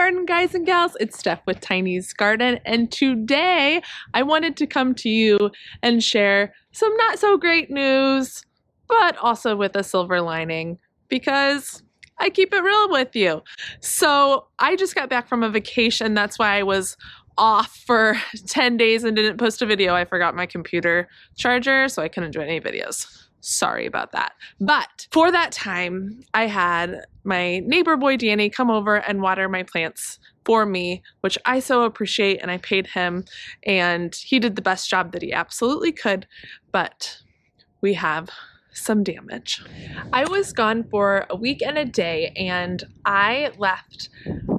garden, guys and gals. It's Steph with Tiny's Garden, and today I wanted to come to you and share some not so great news, but also with a silver lining, because I keep it real with you. So I just got back from a vacation. That's why I was off for 10 days and didn't post a video. I forgot my computer charger, so I couldn't do any videos. Sorry about that. But for that time, I had my neighbor boy Danny come over and water my plants for me, which I so appreciate, and I paid him, and he did the best job that he absolutely could, but we have some damage. I was gone for a week and a day, and I left,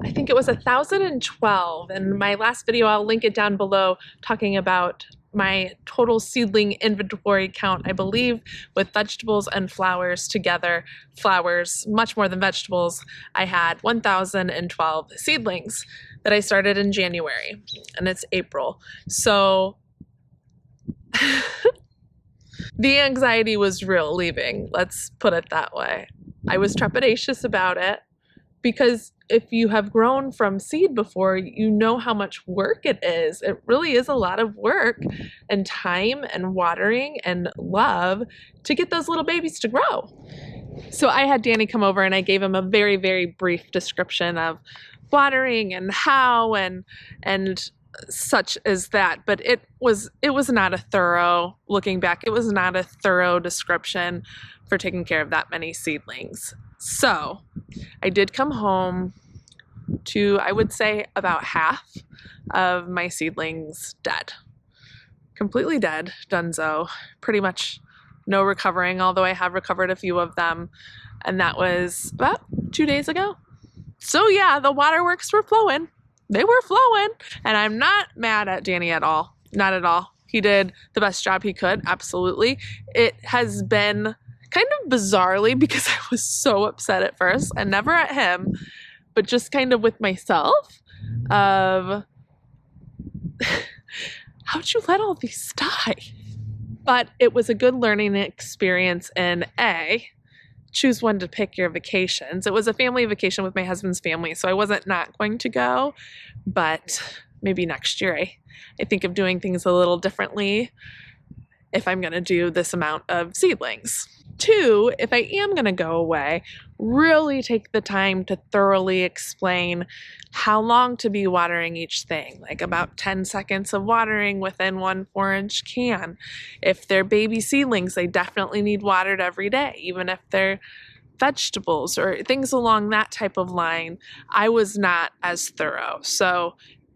I think it was 1,012, and my last video, I'll link it down below, talking about my total seedling inventory count, I believe, with vegetables and flowers together. Flowers, much more than vegetables. I had 1,012 seedlings that I started in January, and it's April. So the anxiety was real leaving, let's put it that way. I was trepidatious about it because if you have grown from seed before, you know how much work it is. It really is a lot of work and time and watering and love to get those little babies to grow. So I had Danny come over and I gave him a very, very brief description of watering and how and such as that, but it was not a thorough, looking back, it was not a thorough description for taking care of that many seedlings. So I did come home to, I would say, about half of my seedlings dead. Completely dead, donezo. Pretty much no recovering, although I have recovered a few of them, and that was about 2 days ago. So yeah, the waterworks were flowing. They were flowing, and I'm not mad at Danny at all. Not at all. He did the best job he could, absolutely. It has been kind of bizarrely, because I was so upset at first, and never at him, but just kind of with myself of how'd you let all these die? But it was a good learning experience in choose when to pick your vacations. It was a family vacation with my husband's family, so I wasn't not going to go, but maybe next year I think of doing things a little differently if I'm going to do this amount of seedlings. 2, if I am going to go away, really take the time to thoroughly explain how long to be watering each thing, like about 10 seconds of watering within 1 4-inch can. If they're baby seedlings, they definitely need watered every day, even if they're vegetables or things along that type of line. I was not as thorough. So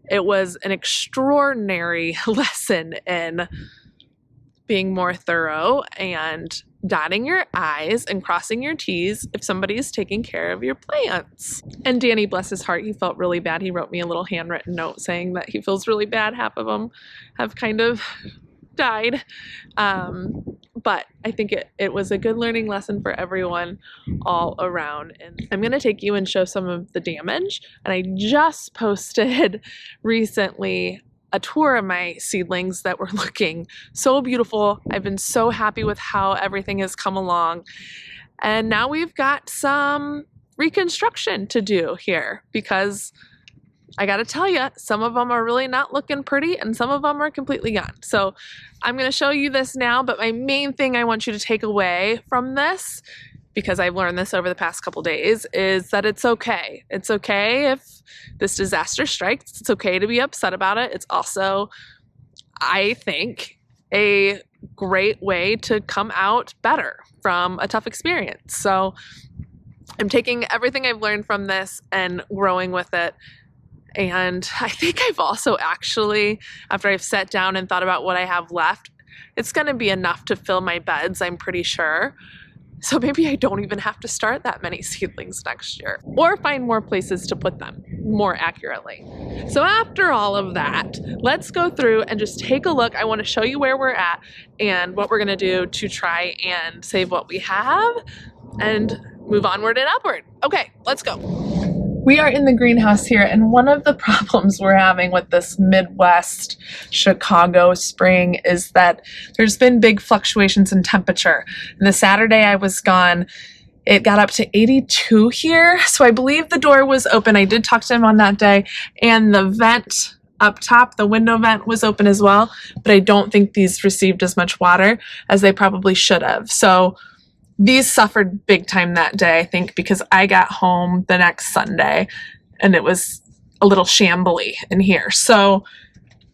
it was an extraordinary lesson in being more thorough and dotting your I's and crossing your T's if somebody is taking care of your plants. And Danny, bless his heart, he felt really bad. He wrote me a little handwritten note saying that he feels really bad. Half of them have kind of died. But I think it was a good learning lesson for everyone all around. And I'm going to take you and show some of the damage. And I just posted recently a tour of my seedlings that were looking so beautiful. I've been so happy with how everything has come along. And now we've got some reconstruction to do here, because I gotta tell you, some of them are really not looking pretty and some of them are completely gone. So I'm gonna show you this now, but my main thing I want you to take away from this, because I've learned this over the past couple days, is that it's okay. It's okay if this disaster strikes. It's okay to be upset about it. It's also, I think, a great way to come out better from a tough experience. So I'm taking everything I've learned from this and growing with it. And I think I've also actually, after I've sat down and thought about what I have left, it's going to be enough to fill my beds, I'm pretty sure. So maybe I don't even have to start that many seedlings next year, or find more places to put them more accurately. So after all of that, let's go through and just take a look. I want to show you where we're at and what we're going to do to try and save what we have and move onward and upward. Okay, let's go. We are in the greenhouse here, and one of the problems we're having with this Midwest Chicago spring is that there's been big fluctuations in temperature. And the Saturday I was gone, It got up to 82 here, so I believe the door was open. I did talk to him on that day, and the vent up top, the window vent, was open as well, but I don't think these received as much water as they probably should have. So these suffered big time that day, I think, because I got home the next Sunday and it was a little shambly in here. So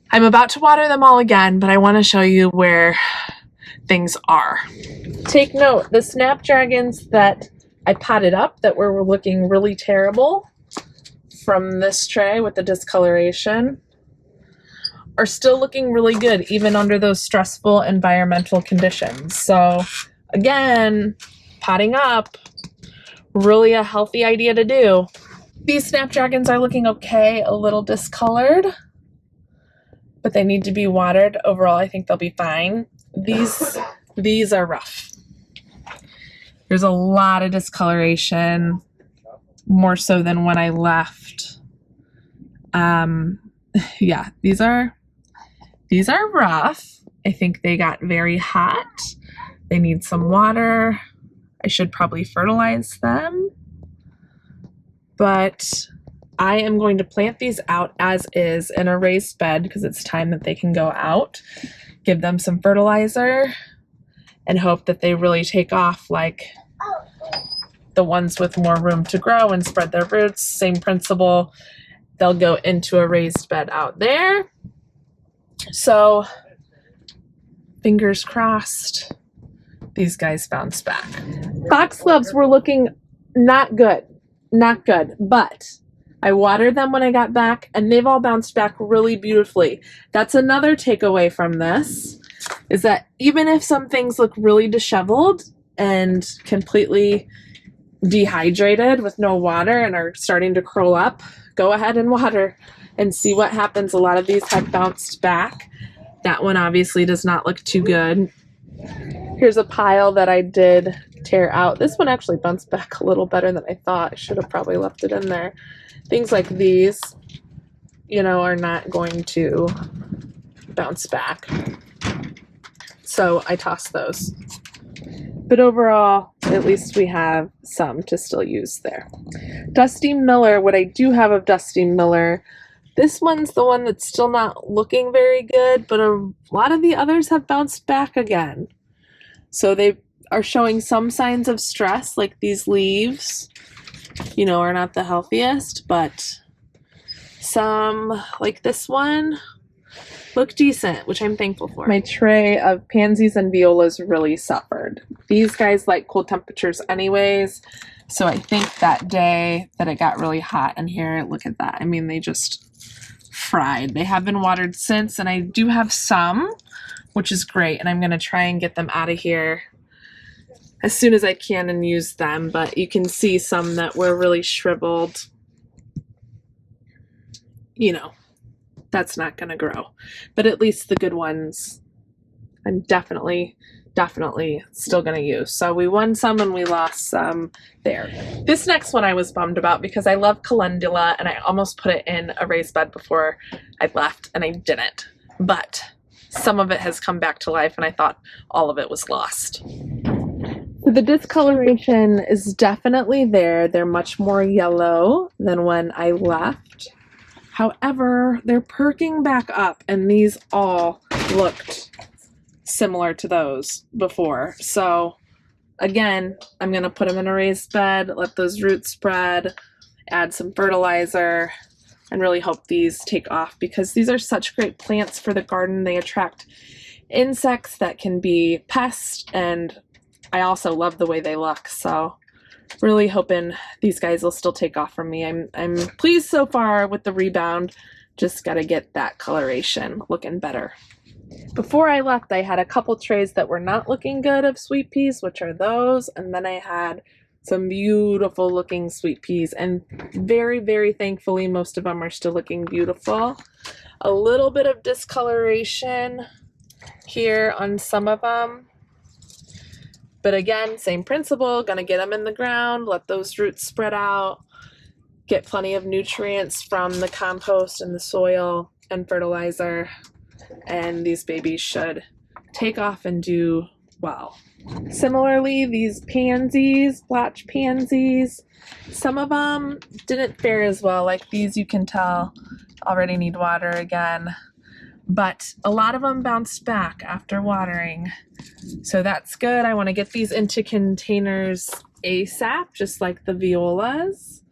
I'm about to water them all again, but I want to show you where things are. Take note, the Snapdragons that I potted up that were looking really terrible from this tray with the discoloration are still looking really good even under those stressful environmental conditions. So again, potting up, really a healthy idea to do. These Snapdragons are looking okay, a little discolored, but they need to be watered. Overall, I think they'll be fine. These are rough. There's a lot of discoloration, more so than when I left. Yeah, these are rough. I think they got very hot. They need some water. I should probably fertilize them. But I am going to plant these out as is in a raised bed because it's time that they can go out. Give them some fertilizer and hope that they really take off like the ones with more room to grow and spread their roots. Same principle. They'll go into a raised bed out there. So fingers crossed these guys bounce back. Foxgloves were looking not good, but I watered them when I got back and they've all bounced back really beautifully. That's another takeaway from this, is that even if some things look really disheveled and completely dehydrated with no water and are starting to curl up, go ahead and water and see what happens. A lot of these have bounced back. That one obviously does not look too good. Here's a pile that I did tear out. This one actually bounced back a little better than I thought. I should have probably left it in there. Things like these, you know, are not going to bounce back. So I tossed those. But overall, at least we have some to still use there. Dusty Miller, what I do have of Dusty Miller, this one's the one that's still not looking very good, but a lot of the others have bounced back again. So they are showing some signs of stress, like these leaves, you know, are not the healthiest, but some, like this one, look decent, which I'm thankful for. My tray of pansies and violas really suffered. These guys like cold temperatures anyways, so I think that day that it got really hot in here, look at that. I mean, they just fried. They have been watered since, and I do have some, which is great, and I'm going to try and get them out of here as soon as I can and use them, but you can see some that were really shriveled. You know, that's not going to grow, but at least the good ones I'm definitely still going to use. So we won some and we lost some there. This next one I was bummed about because I love Calendula and I almost put it in a raised bed before I left and I didn't, but some of it has come back to life and I thought all of it was lost. So the discoloration is definitely there. They're much more yellow than when I left. However, they're perking back up and these all looked similar to those before. So again, I'm going to put them in a raised bed, let those roots spread, add some fertilizer, and really hope these take off because these are such great plants for the garden. They attract insects that can be pests, and I also love the way they look. So really hoping these guys will still take off from me. I'm pleased so far with the rebound. Just got to get that coloration looking better. Before I left, I had a couple trays that were not looking good of sweet peas, which are those, and then I had some beautiful looking sweet peas, and very thankfully most of them are still looking beautiful. A little bit of discoloration here on some of them, but again, same principle, gonna get them in the ground, let those roots spread out, get plenty of nutrients from the compost and the soil and fertilizer, and these babies should take off and do well. Similarly, these pansies, blotch pansies, some of them didn't fare as well. Like these, you can tell already need water again. But a lot of them bounced back after watering. So that's good. I want to get these into containers ASAP, just like the violas.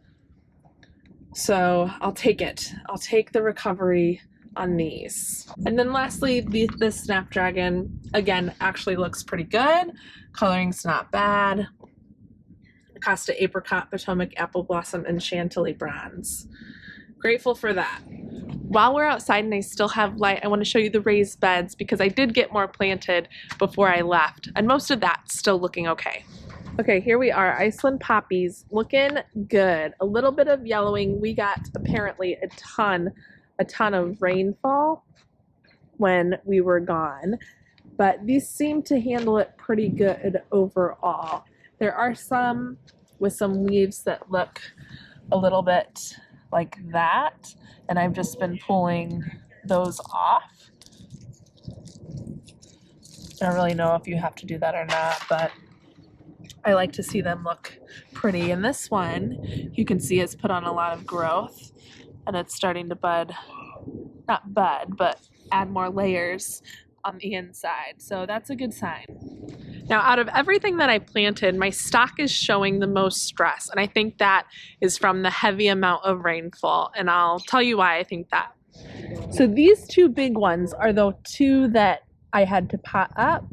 So I'll take it. I'll take the recovery on these. And then lastly, this Snapdragon, again, actually looks pretty good. Coloring's not bad. Costa Apricot, Potomac Apple Blossom, and Chantilly Bronze. Grateful for that. While we're outside and I still have light, I want to show you the raised beds because I did get more planted before I left, and most of that's still looking okay. Okay, here we are, Iceland Poppies, looking good. A little bit of yellowing. We got apparently a ton of rainfall when we were gone, but these seem to handle it pretty good overall. There are some with some leaves that look a little bit like that, and I've just been pulling those off. I don't really know if you have to do that or not, but I like to see them look pretty. And this one, you can see it's put on a lot of growth, and it's starting to bud, not bud, but add more layers on the inside. So that's a good sign. Now, out of everything that I planted, my stock is showing the most stress, and I think that is from the heavy amount of rainfall, and I'll tell you why I think that. So these two big ones are the two that I had to pot up,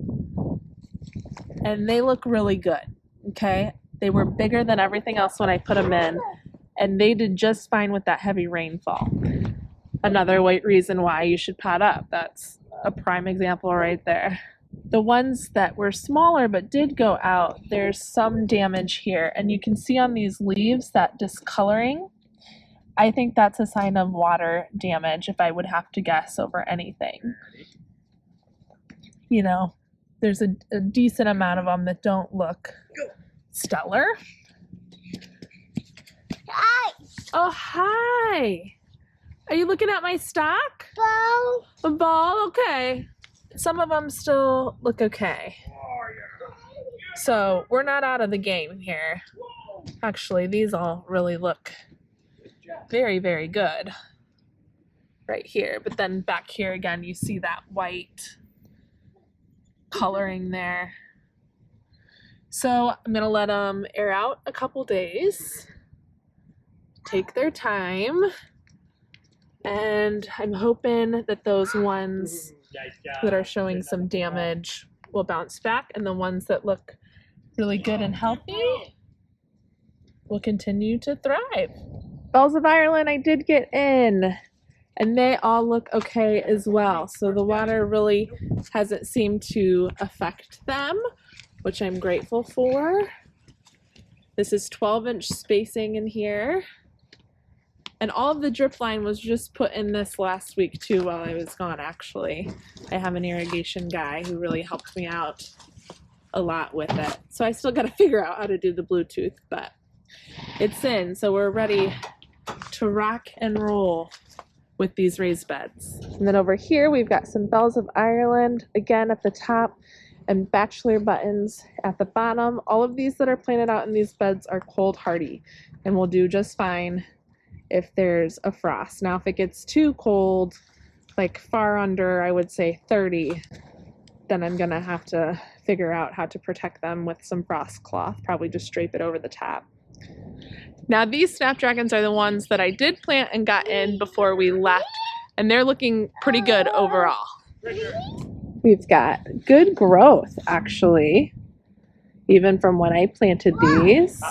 and they look really good, okay? They were bigger than everything else when I put them in, and they did just fine with that heavy rainfall. Another reason why you should pot up. That's a prime example right there. The ones that were smaller but did go out, there's some damage here, and you can see on these leaves that discoloring. I think that's a sign of water damage if I would have to guess over anything. You know, there's a decent amount of them that don't look stellar. Hi. Oh, hi. Are you looking at my stock? Ball. A ball? Okay. Some of them still look okay. So we're not out of the game here. Actually, these all really look very, very good right here. But then back here again, you see that white coloring there. So I'm going to let them air out a couple days, take their time, and I'm hoping that those ones that are showing some damage will bounce back, and the ones that look really good and healthy will continue to thrive. Bells of Ireland I did get in, and they all look okay as well. So the water really hasn't seemed to affect them, which I'm grateful for. This is 12-inch spacing in here. And all of the drip line was just put in this last week too while I was gone, actually. I have an irrigation guy who really helped me out a lot with it. So I still got to figure out how to do the Bluetooth, but it's in. So we're ready to rock and roll with these raised beds. And then over here, we've got some Bells of Ireland, again at the top, and bachelor buttons at the bottom. All of these that are planted out in these beds are cold hardy and will do just fine if there's a frost. Now, if it gets too cold, like far under, I would say 30, then I'm gonna have to figure out how to protect them with some frost cloth, probably just drape it over the top. Now, these Snapdragons are the ones that I did plant and got in before we left, and they're looking pretty good overall. We've got good growth, actually, even from when I planted these.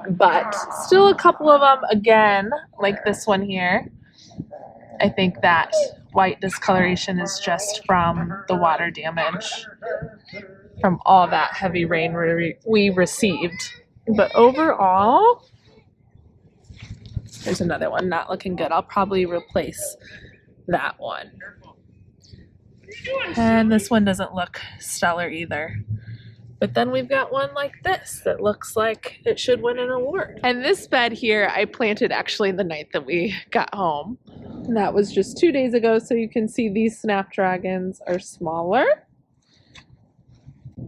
But still a couple of them, again, like this one here. I think that white discoloration is just from the water damage from all that heavy rain we received. But overall, there's another one not looking good. I'll probably replace that one. And this one doesn't look stellar either. But then we've got one like this that looks like it should win an award. And this bed here, I planted actually the night that we got home. And that was just 2 days ago, so you can see these Snapdragons are smaller.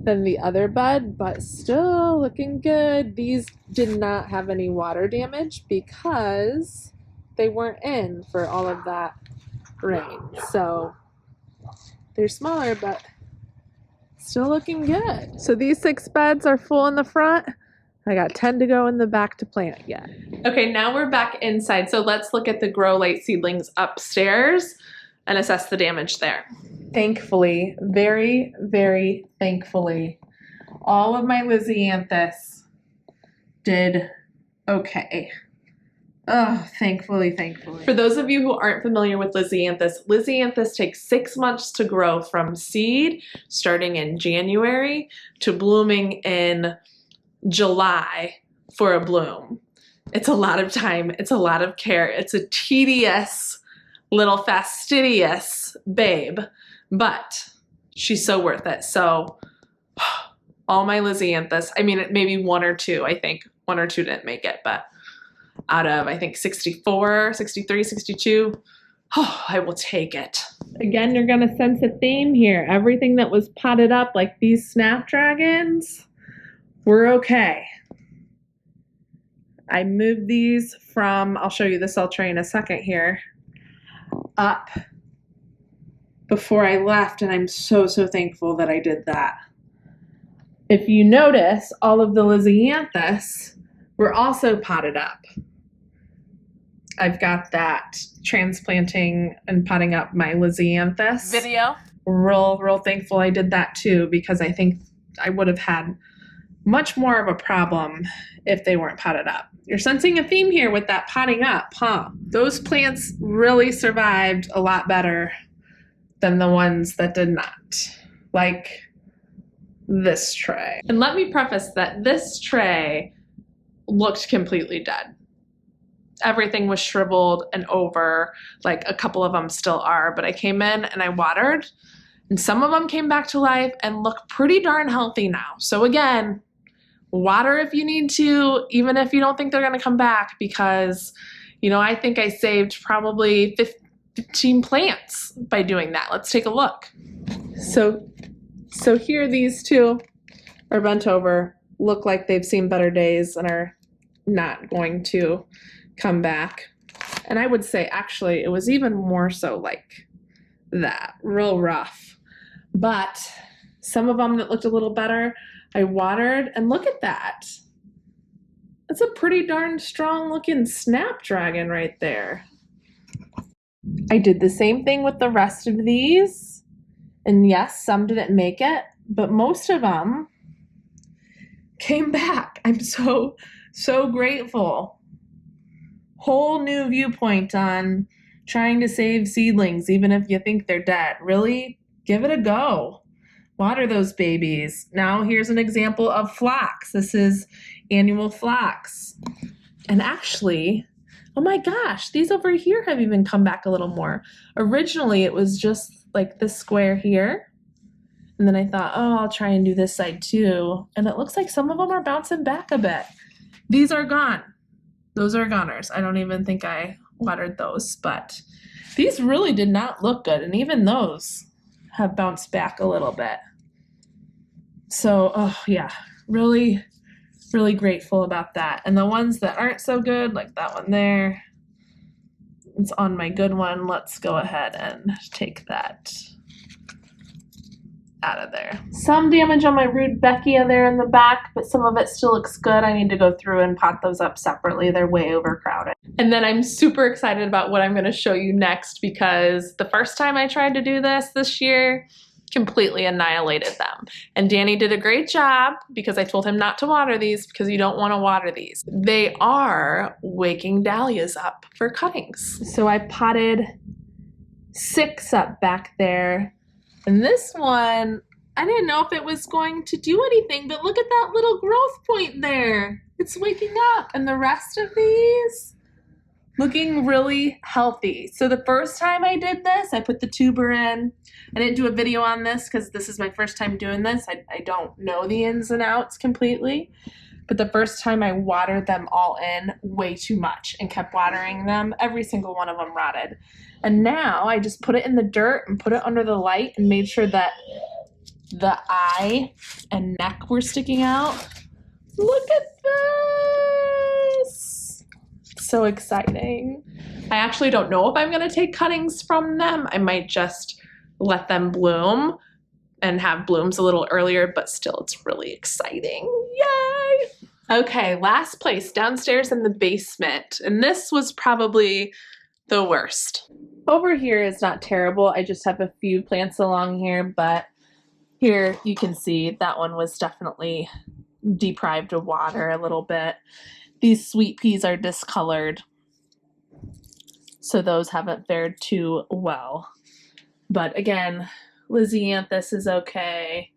than the other bed, but still looking good. These did not have any water damage because they weren't in for all of that rain. So they're smaller, but still looking good. So these 6 beds are full in the front. I got 10 to go in the back to plant yet. Okay, now we're back inside. So let's look at the grow light seedlings upstairs and assess the damage there. Thankfully, very, very thankfully, all of my Lizianthus did okay. Oh, thankfully. For those of you who aren't familiar with Lizianthus, Lizianthus takes 6 months to grow from seed, starting in January, to blooming in July for a bloom. It's a lot of time. It's a lot of care. It's a tedious, little fastidious babe, but she's so worth it. So all my Lizianthus, I mean, maybe 1 or 2, I think. 1 or 2 didn't make it, but out of, I think, 64, 63, 62, oh, I will take it. Again, you're going to sense a theme here. Everything that was potted up, like these Snapdragons, we're okay. I moved these from, I'll show you the cell tray in a second here, up before I left, and I'm so thankful that I did that. If you notice, all of the Lizianthus were also potted up. I've got that transplanting and potting up my Lizianthus video. Real thankful I did that too, because I think I would have had much more of a problem if they weren't potted up. You're sensing a theme here with that potting up, huh? Those plants really survived a lot better than the ones that did not, like this tray. And let me preface that this tray looked completely dead. Everything was shriveled and over, like a couple of them still are, but I came in and I watered, and some of them came back to life and look pretty darn healthy now. So again, water if you need to, even if you don't think they're going to come back, because, you know, I think I saved probably 15 plants by doing that. Let's take a look. So here these 2 are bent over, look like they've seen better days and are not going to come back. And I would say actually it was even more so like that, real rough. But some of them that looked a little better, I watered, and look at that. That's a pretty darn strong looking Snapdragon right there. I did the same thing with the rest of these. And yes, some didn't make it, but most of them came back. I'm so grateful. Whole new viewpoint on trying to save seedlings, even if you think they're dead. Really, give it a go. Water those babies. Now here's an example of phlox. This is annual phlox. And actually, oh my gosh, these over here have even come back a little more. Originally, it was just like this square here. And then I thought, oh, I'll try and do this side too. And it looks like some of them are bouncing back a bit. These are gone. Those are goners. I don't even think I watered those, but these really did not look good. And even those have bounced back a little bit. So, oh yeah, really grateful about that. And the ones that aren't so good, like that one there, it's on my good one. Let's go ahead and take that out of there. Some damage on my rudbeckia there in the back, but some of it still looks good. I need to go through and pot those up separately. They're way overcrowded. And then I'm super excited about what I'm going to show you next, because the first time I tried to do this year, completely annihilated them. And Danny did a great job, because I told him not to water these because you don't want to water these. They are waking dahlias up for cuttings. So I potted 6 up back there. And this one, I didn't know if it was going to do anything, but look at that little growth point there. It's waking up. And the rest of these, looking really healthy. So the first time I did this, I put the tuber in. I didn't do a video on this because this is my first time doing this. I don't know the ins and outs completely. But the first time I watered them all in way too much and kept watering them. Every single one of them rotted. And now I just put it in the dirt and put it under the light and made sure that the eye and neck were sticking out. Look at this! So exciting. I actually don't know if I'm going to take cuttings from them. I might just let them bloom and have blooms a little earlier, but still it's really exciting. Yay! Okay, last place, downstairs in the basement. And this was probably the worst. Over here is not terrible. I just have a few plants along here, but here you can see that one was definitely deprived of water a little bit. These sweet peas are discolored, so those haven't fared too well. But again, Lizianthus is okay.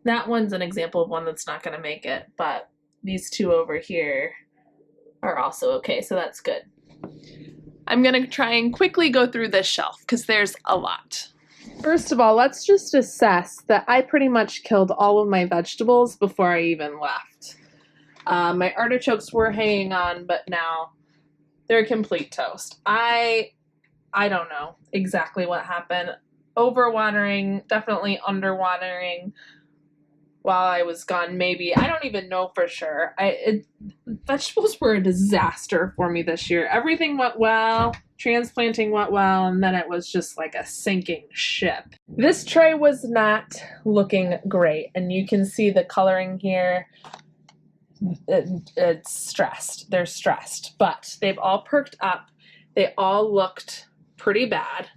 That one's an example of one that's not going to make it, but these two over here are also okay, so that's good. I'm going to try and quickly go through this shelf because there's a lot. First of all, let's just assess that I pretty much killed all of my vegetables before I even left. My artichokes were hanging on, but now they're complete toast. I don't know exactly what happened. Overwatering, definitely underwatering while I was gone, maybe. I don't even know for sure. Vegetables were a disaster for me this year. Everything went well, transplanting went well, and then it was just like a sinking ship. This tray was not looking great, and you can see the coloring here. It's stressed. They're stressed, but they've all perked up. They all looked pretty bad,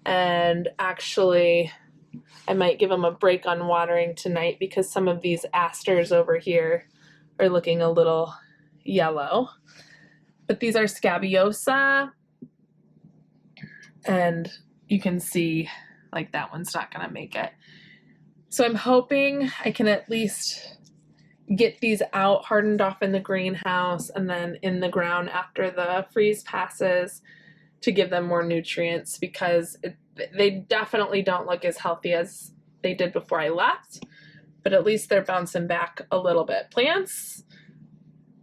and actually I might give them a break on watering tonight because some of these asters over here are looking a little yellow. But these are scabiosa, and you can see like that one's not going to make it. So I'm hoping I can at least get these out, hardened off in the greenhouse, and then in the ground after the freeze passes to give them more nutrients, because they definitely don't look as healthy as they did before I left, but at least they're bouncing back a little bit. Plants,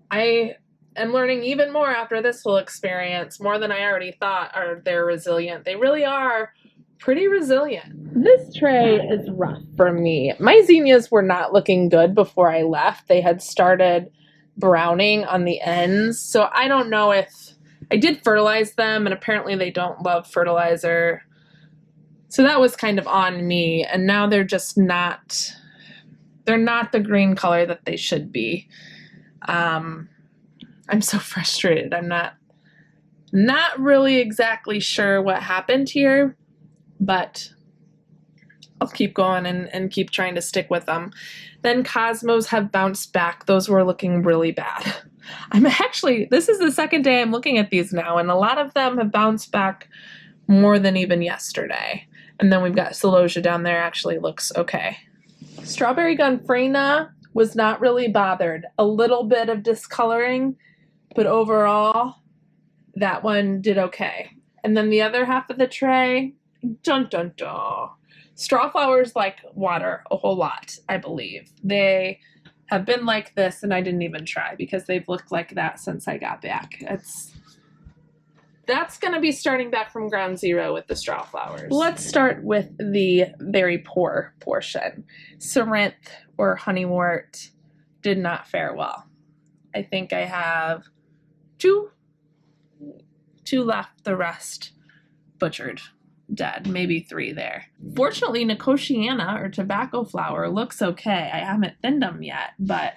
I am learning even more after this whole experience, more than I already thought, they're resilient. They really are pretty resilient. This tray is rough for me. My zinnias were not looking good before I left. They had started browning on the ends, so I don't know if I did fertilize them, and apparently they don't love fertilizer. So that was kind of on me, and now they're just not, they're not the green color that they should be. I'm so frustrated. I'm not really exactly sure what happened here, but I'll keep going and keep trying to stick with them. Then Cosmos have bounced back. Those were looking really bad. This is the second day I'm looking at these now, and a lot of them have bounced back more than even yesterday. And then we've got Celosia down there, actually looks okay. Strawberry Gunfrena was not really bothered. A little bit of discoloring, but overall, that one did okay. And then the other half of the tray, dun dun dun. Straw flowers like water a whole lot, I believe. They have been like this, and I didn't even try because they've looked like that since I got back. That's going to be starting back from ground zero with the straw flowers. Let's start with the very poor portion. Cerinthe or honeywort did not fare well. I think I have two left, the rest butchered, dead, maybe 3 there. Fortunately, Nicotiana or tobacco flower looks okay. I haven't thinned them yet, but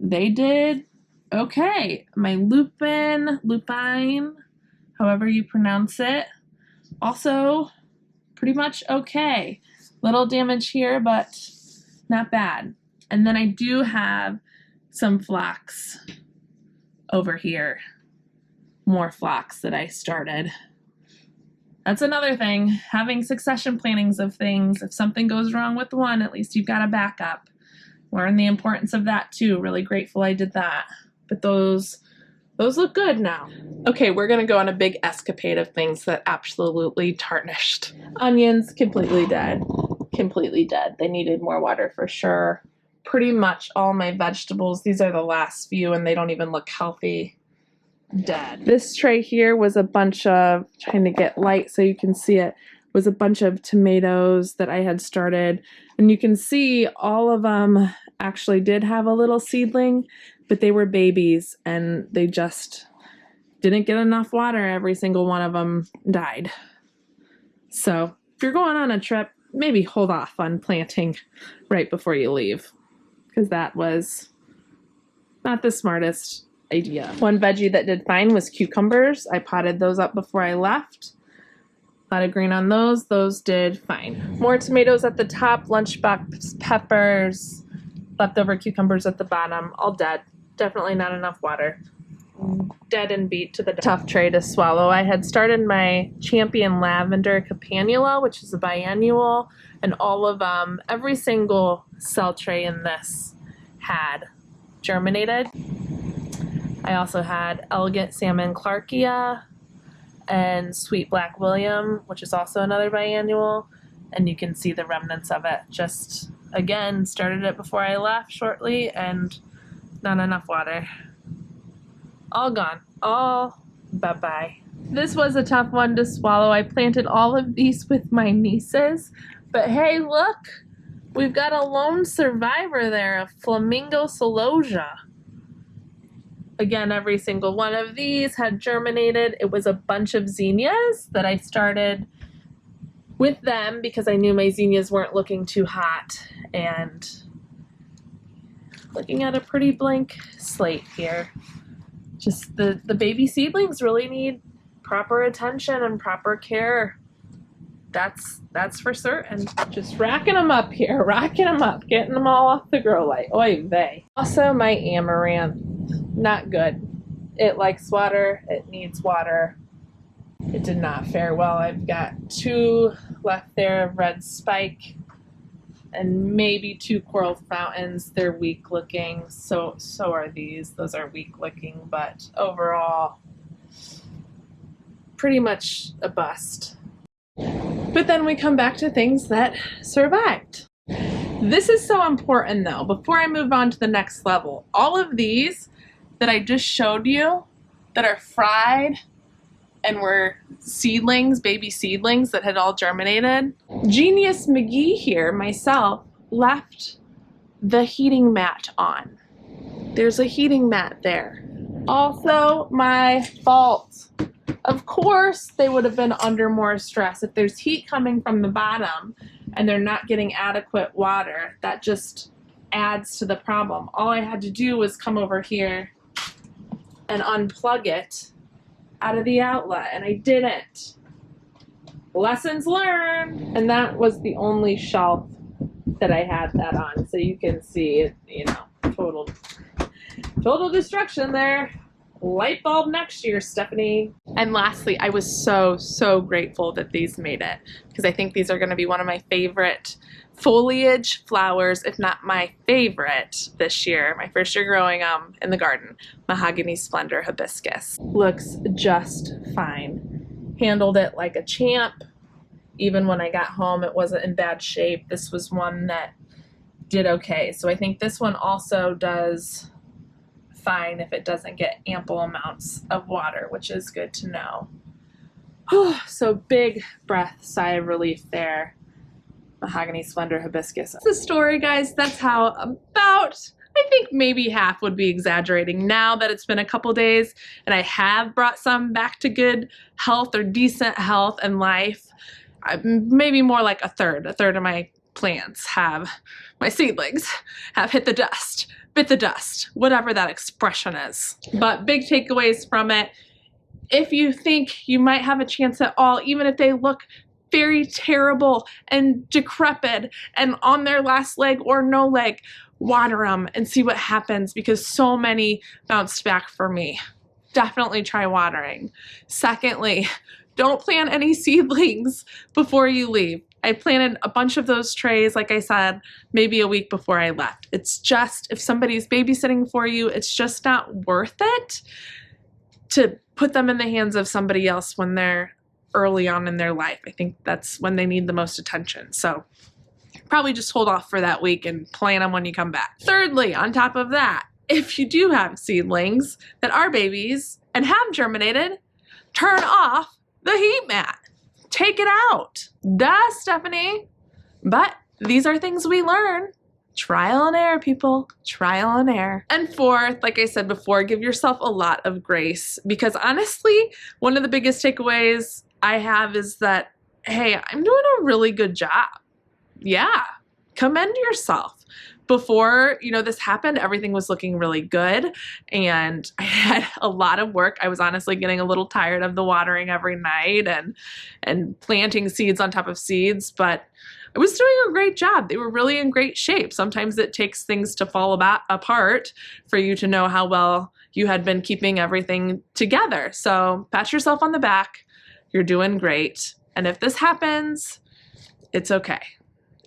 they did okay. My lupine, however you pronounce it, also pretty much okay. Little damage here, but not bad. And then I do have some phlox over here, more phlox that I started. That's another thing, having succession plantings of things. If something goes wrong with one, at least you've got a backup. Learn the importance of that too. Really grateful I did that. But those look good now. Okay, we're gonna go on a big escapade of things that absolutely tarnished. Onions, completely dead. Completely dead. They needed more water for sure. Pretty much all my vegetables, these are the last few, and they don't even look healthy. Dead. This tray here was a bunch of, trying to get light so you can see it, was a bunch of tomatoes that I had started. And you can see all of them actually did have a little seedling, but they were babies and they just didn't get enough water. Every single one of them died. So if you're going on a trip, maybe hold off on planting right before you leave, because that was not the smartest idea. One veggie that did fine was cucumbers. I potted those up before I left. A lot of green on those. Those did fine. More tomatoes at the top, lunchbox peppers, leftover cucumbers at the bottom, all dead. Definitely not enough water. Dead and beat to the tough tray to swallow. I had started my champion lavender campanula, which is a biannual, and all of every single cell tray in this had germinated. I also had elegant salmon clarkia and sweet black William, which is also another biannual, and you can see the remnants of it. Just again, started it before I left shortly, and not enough water. All gone. All bye-bye. This was a tough one to swallow. I planted all of these with my nieces, but hey, look, we've got a lone survivor there, a Flamingo Celosia. Again, every single one of these had germinated. It was a bunch of zinnias that I started with them because I knew my zinnias weren't looking too hot, and looking at a pretty blank slate here. Just the baby seedlings really need proper attention and proper care. That's for certain. Just racking them up here, racking them up, getting them all off the grow light. Oy vey. Also, my amaranth, not good. It likes water, it needs water. It did not fare well. I've got 2 left there of red spike and maybe 2 coral fountains. They're weak looking. So are these. Those are weak looking, but overall, pretty much a bust. But then we come back to things that survived. This is so important though. Before I move on to the next level, all of these that I just showed you that are fried and were seedlings, baby seedlings that had all germinated. Genius McGee here, myself, left the heating mat on. There's a heating mat there. Also my fault. Of course they would have been under more stress. If there's heat coming from the bottom and they're not getting adequate water, that just adds to the problem. All I had to do was come over here and unplug it out of the outlet, and I didn't. Lessons learned. And that was the only shelf that I had that on, so you can see it, you know, total destruction there. Light bulb next year, Stephanie. And lastly, I was so grateful that these made it, because I think these are going to be one of my favorite foliage flowers, if not my favorite this year. My first year growing in the garden. Mahogany Splendor Hibiscus. Looks just fine. Handled it like a champ. Even when I got home, it wasn't in bad shape. This was one that did okay. So I think this one also does fine if it doesn't get ample amounts of water, which is good to know. So big breath, sigh of relief there. Mahogany Splendor Hibiscus. That's the story, guys. That's how about, I think maybe half would be exaggerating now that it's been a couple days and I have brought some back to good health or decent health and life. Maybe more like a third of my plants my seedlings have hit the dust, bit the dust, whatever that expression is. But big takeaways from it. If you think you might have a chance at all, even if they look very terrible and decrepit and on their last leg or no leg, water them and see what happens, because so many bounced back for me. Definitely try watering. Secondly, don't plant any seedlings before you leave. I planted a bunch of those trays, like I said, maybe a week before I left. It's just, if somebody's babysitting for you, it's just not worth it to put them in the hands of somebody else when they're early on in their life. I think that's when they need the most attention. So probably just hold off for that week and plant them when you come back. Thirdly, on top of that, if you do have seedlings that are babies and have germinated, turn off the heat mat. take it out. Duh, Stephanie. But these are things we learn. Trial and error, people. Trial and error. And fourth, like I said before, give yourself a lot of grace, because honestly, one of the biggest takeaways I have is that, hey, I'm doing a really good job. Yeah, commend yourself. Before, this happened, everything was looking really good, and I had a lot of work. I was honestly getting a little tired of the watering every night and planting seeds on top of seeds, but I was doing a great job. They were really in great shape. Sometimes it takes things to fall apart for you to know how well you had been keeping everything together. So pat yourself on the back. You're doing great. And if this happens, it's okay.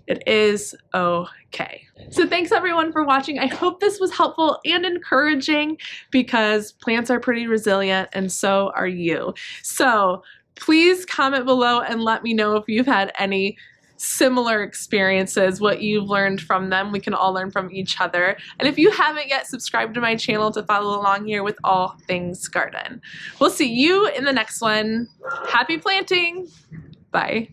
It is okay. So thanks everyone for watching. I hope this was helpful and encouraging, because plants are pretty resilient and so are you. So please comment below and let me know if you've had any similar experiences, what you've learned from them. We can all learn from each other. And if you haven't yet, subscribe to my channel to follow along here with all things garden. We'll see you in the next one. Happy planting. Bye.